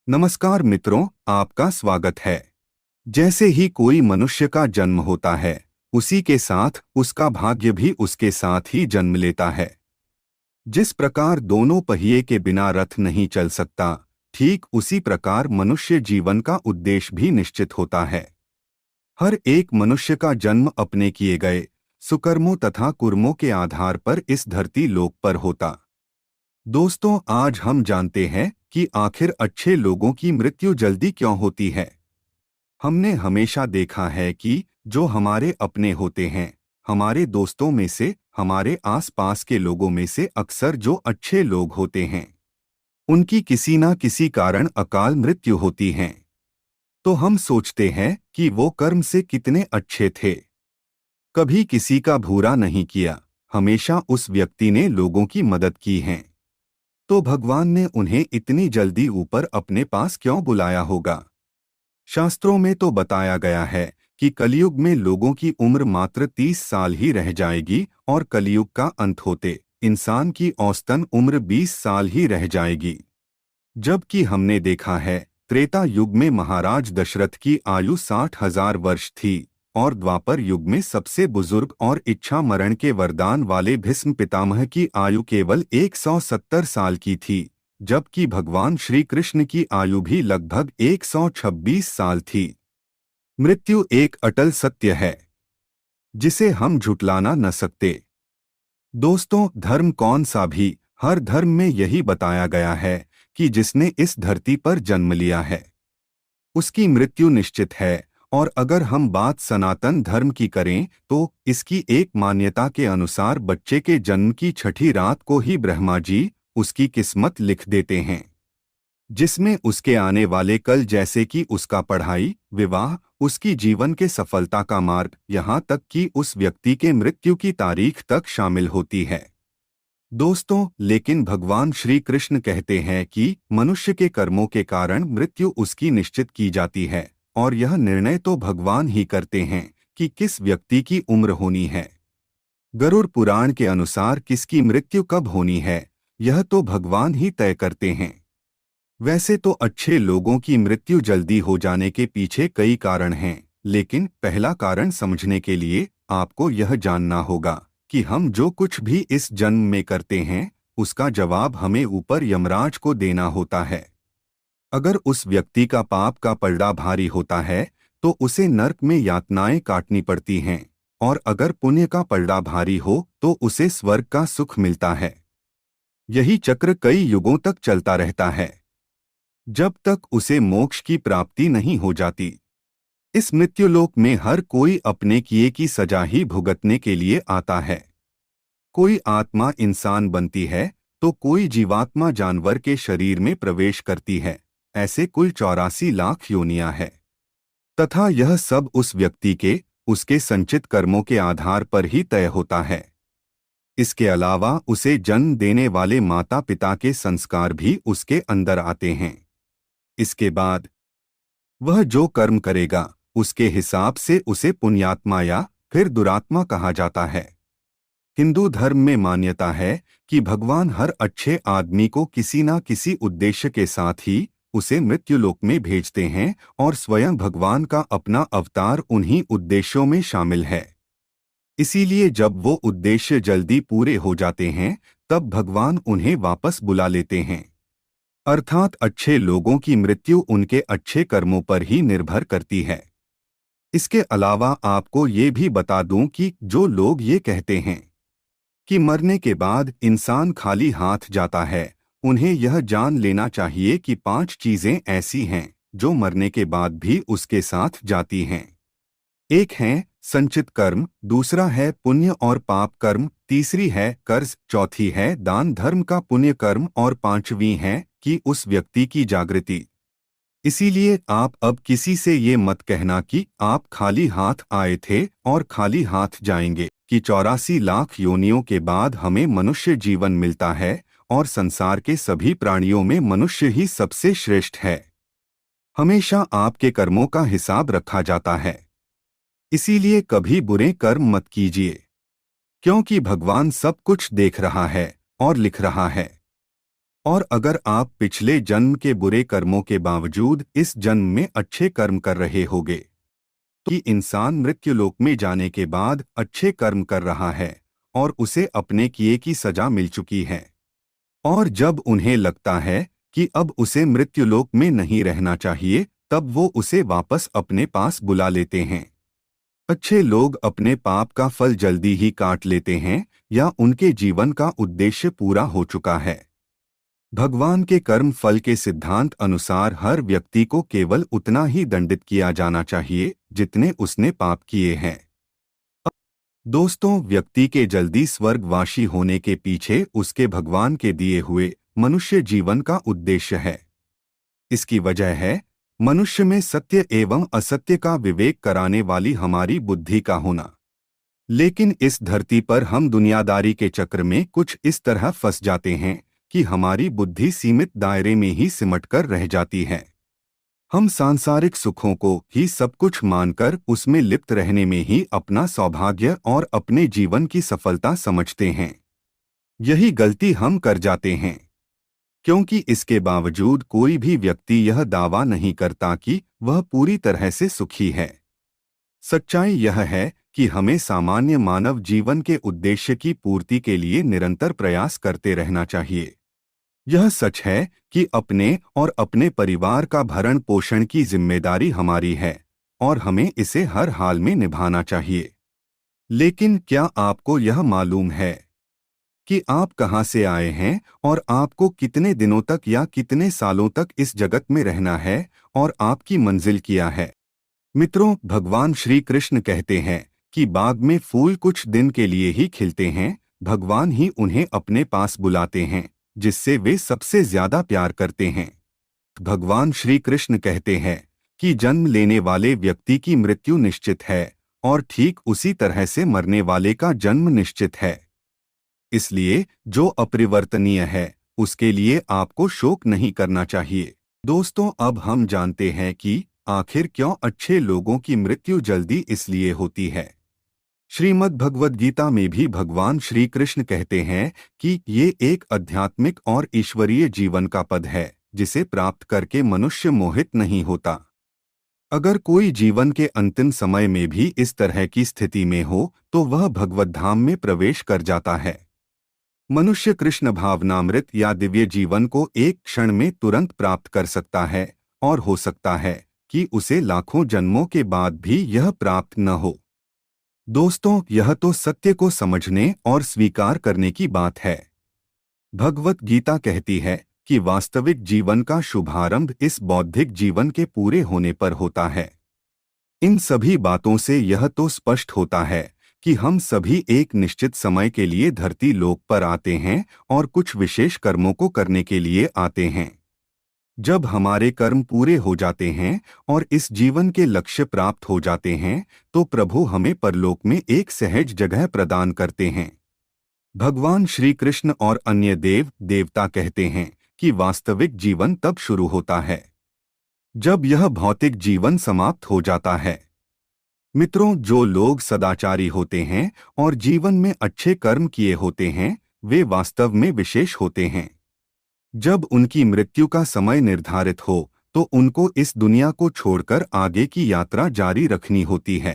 नमस्कार मित्रों, आपका स्वागत है। जैसे ही कोई मनुष्य का जन्म होता है, उसी के साथ उसका भाग्य भी उसके साथ ही जन्म लेता है। जिस प्रकार दोनों पहिए के बिना रथ नहीं चल सकता, ठीक उसी प्रकार मनुष्य जीवन का उद्देश्य भी निश्चित होता है। हर एक मनुष्य का जन्म अपने किए गए सुकर्मों तथा कुर्मों के आधार पर इस धरती लोक पर होता। दोस्तों, आज हम जानते हैं कि आखिर अच्छे लोगों की मृत्यु जल्दी क्यों होती है। हमने हमेशा देखा है कि जो हमारे अपने होते हैं, हमारे दोस्तों में से, हमारे आसपास के लोगों में से अक्सर जो अच्छे लोग होते हैं, उनकी किसी न किसी कारण अकाल मृत्यु होती है। तो हम सोचते हैं कि वो कर्म से कितने अच्छे थे, कभी किसी का बुरा नहीं किया, हमेशा उस व्यक्ति ने लोगों की मदद की है। तो भगवान ने उन्हें इतनी जल्दी ऊपर अपने पास क्यों बुलाया होगा। शास्त्रों में तो बताया गया है कि कलयुग में लोगों की उम्र मात्र 30 साल ही रह जाएगी और कलयुग का अंत होते इंसान की औसतन उम्र 20 साल ही रह जाएगी। जबकि हमने देखा है त्रेता युग में महाराज दशरथ की आयु 60,000 वर्ष थी और द्वापर युग में सबसे बुजुर्ग और इच्छा मरण के वरदान वाले भीष्म पितामह की आयु केवल 170 साल की थी, जबकि भगवान श्री कृष्ण की आयु भी लगभग 126 साल थी। मृत्यु एक अटल सत्य है जिसे हम झुटलाना न सकते। दोस्तों, धर्म कौन सा भी, हर धर्म में यही बताया गया है कि जिसने इस धरती पर जन्म लिया है उसकी मृत्यु निश्चित है। और अगर हम बात सनातन धर्म की करें तो इसकी एक मान्यता के अनुसार बच्चे के जन्म की छठी रात को ही ब्रह्मा जी उसकी किस्मत लिख देते हैं, जिसमें उसके आने वाले कल जैसे कि उसका पढ़ाई, विवाह, उसकी जीवन के सफलता का मार्ग, यहाँ तक कि उस व्यक्ति के मृत्यु की तारीख तक शामिल होती है। दोस्तों, लेकिन भगवान श्री कृष्ण कहते हैं कि मनुष्य के कर्मों के कारण मृत्यु उसकी निश्चित की जाती है और यह निर्णय तो भगवान ही करते हैं कि किस व्यक्ति की उम्र होनी है। गरुड़ पुराण के अनुसार किसकी मृत्यु कब होनी है, यह तो भगवान ही तय करते हैं। वैसे तो अच्छे लोगों की मृत्यु जल्दी हो जाने के पीछे कई कारण हैं, लेकिन पहला कारण समझने के लिए आपको यह जानना होगा कि हम जो कुछ भी इस जन्म में करते हैं उसका जवाब हमें ऊपर यमराज को देना होता है। अगर उस व्यक्ति का पाप का पलड़ा भारी होता है तो उसे नर्क में यातनाएं काटनी पड़ती हैं, और अगर पुण्य का पलड़ा भारी हो तो उसे स्वर्ग का सुख मिलता है। यही चक्र कई युगों तक चलता रहता है, जब तक उसे मोक्ष की प्राप्ति नहीं हो जाती। इस मृत्युलोक में हर कोई अपने किए की सजा ही भुगतने के लिए आता है। कोई आत्मा इंसान बनती है तो कोई जीवात्मा जानवर के शरीर में प्रवेश करती है। ऐसे कुल 84 लाख योनियां है, तथा यह सब उस व्यक्ति के उसके संचित कर्मों के आधार पर ही तय होता है। इसके अलावा उसे जन्म देने वाले माता पिता के संस्कार भी उसके अंदर आते हैं। इसके बाद वह जो कर्म करेगा उसके हिसाब से उसे पुण्यात्मा या फिर दुरात्मा कहा जाता है। हिंदू धर्म में मान्यता है कि भगवान हर अच्छे आदमी को किसी न किसी उद्देश्य के साथ ही उसे मृत्युलोक में भेजते हैं और स्वयं भगवान का अपना अवतार उन्हीं उद्देश्यों में शामिल है। इसीलिए जब वो उद्देश्य जल्दी पूरे हो जाते हैं तब भगवान उन्हें वापस बुला लेते हैं। अर्थात अच्छे लोगों की मृत्यु उनके अच्छे कर्मों पर ही निर्भर करती है। इसके अलावा आपको ये भी बता दूं कि जो लोग ये कहते हैं कि मरने के बाद इंसान खाली हाथ जाता है, उन्हें यह जान लेना चाहिए कि 5 चीजें ऐसी हैं जो मरने के बाद भी उसके साथ जाती हैं। एक है संचित कर्म, दूसरा है पुण्य और पाप कर्म, तीसरी है कर्ज, चौथी है दान धर्म का पुण्य कर्म और पांचवी है कि उस व्यक्ति की जागृति। इसीलिए आप अब किसी से ये मत कहना कि आप खाली हाथ आए थे और खाली हाथ जाएंगे, कि 84 लाख योनियों के बाद हमें मनुष्य जीवन मिलता है और संसार के सभी प्राणियों में मनुष्य ही सबसे श्रेष्ठ है। हमेशा आपके कर्मों का हिसाब रखा जाता है। इसीलिए कभी बुरे कर्म मत कीजिए, क्योंकि भगवान सब कुछ देख रहा है और लिख रहा है। और अगर आप पिछले जन्म के बुरे कर्मों के बावजूद इस जन्म में अच्छे कर्म कर रहे होगे, तो कि इंसान मृत्युलोक में जाने के बाद अच्छे कर्म कर रहा है और उसे अपने किए की सजा मिल चुकी है, और जब उन्हें लगता है कि अब उसे मृत्युलोक में नहीं रहना चाहिए, तब वो उसे वापस अपने पास बुला लेते हैं। अच्छे लोग अपने पाप का फल जल्दी ही काट लेते हैं या उनके जीवन का उद्देश्य पूरा हो चुका है। भगवान के कर्म फल के सिद्धांत अनुसार हर व्यक्ति को केवल उतना ही दंडित किया जाना चाहिए जितने उसने पाप किए हैं। दोस्तों, व्यक्ति के जल्दी स्वर्गवासी होने के पीछे उसके भगवान के दिए हुए मनुष्य जीवन का उद्देश्य है। इसकी वजह है मनुष्य में सत्य एवं असत्य का विवेक कराने वाली हमारी बुद्धि का होना। लेकिन इस धरती पर हम दुनियादारी के चक्र में कुछ इस तरह फंस जाते हैं कि हमारी बुद्धि सीमित दायरे में ही सिमटकर रह जाती है। हम सांसारिक सुखों को ही सब कुछ मानकर उसमें लिप्त रहने में ही अपना सौभाग्य और अपने जीवन की सफलता समझते हैं। यही गलती हम कर जाते हैं, क्योंकि इसके बावजूद कोई भी व्यक्ति यह दावा नहीं करता कि वह पूरी तरह से सुखी है। सच्चाई यह है कि हमें सामान्य मानव जीवन के उद्देश्य की पूर्ति के लिए निरंतर प्रयास करते रहना चाहिए। यह सच है कि अपने और अपने परिवार का भरण पोषण की जिम्मेदारी हमारी है और हमें इसे हर हाल में निभाना चाहिए। लेकिन क्या आपको यह मालूम है कि आप कहां से आए हैं और आपको कितने दिनों तक या कितने सालों तक इस जगत में रहना है और आपकी मंजिल क्या है? मित्रों, भगवान श्री कृष्ण कहते हैं कि बाग में फूल कुछ दिन के लिए ही खिलते हैं, भगवान ही उन्हें अपने पास बुलाते हैं जिससे वे सबसे ज्यादा प्यार करते हैं। भगवान श्री कृष्ण कहते हैं कि जन्म लेने वाले व्यक्ति की मृत्यु निश्चित है और ठीक उसी तरह से मरने वाले का जन्म निश्चित है। इसलिए जो अपरिवर्तनीय है उसके लिए आपको शोक नहीं करना चाहिए। दोस्तों, अब हम जानते हैं कि आखिर क्यों अच्छे लोगों की मृत्यु जल्दी इसलिए होती है। श्रीमद् भगवद गीता में भी भगवान श्री कृष्ण कहते हैं कि ये एक आध्यात्मिक और ईश्वरीय जीवन का पद है जिसे प्राप्त करके मनुष्य मोहित नहीं होता। अगर कोई जीवन के अंतिम समय में भी इस तरह की स्थिति में हो तो वह भगवद धाम में प्रवेश कर जाता है। मनुष्य कृष्ण भावनामृत या दिव्य जीवन को एक क्षण में तुरंत प्राप्त कर सकता है और हो सकता है कि उसे लाखों जन्मों के बाद भी यह प्राप्त न हो। दोस्तों, यह तो सत्य को समझने और स्वीकार करने की बात है। भगवत गीता कहती है कि वास्तविक जीवन का शुभारंभ इस बौद्धिक जीवन के पूरे होने पर होता है। इन सभी बातों से यह तो स्पष्ट होता है कि हम सभी एक निश्चित समय के लिए धरती लोक पर आते हैं और कुछ विशेष कर्मों को करने के लिए आते हैं। जब हमारे कर्म पूरे हो जाते हैं और इस जीवन के लक्ष्य प्राप्त हो जाते हैं तो प्रभु हमें परलोक में एक सहज जगह प्रदान करते हैं। भगवान श्री कृष्ण और अन्य देव देवता कहते हैं कि वास्तविक जीवन तब शुरू होता है जब यह भौतिक जीवन समाप्त हो जाता है। मित्रों, जो लोग सदाचारी होते हैं और जीवन में अच्छे कर्म किए होते हैं वे वास्तव में विशेष होते हैं। जब उनकी मृत्यु का समय निर्धारित हो तो उनको इस दुनिया को छोड़कर आगे की यात्रा जारी रखनी होती है।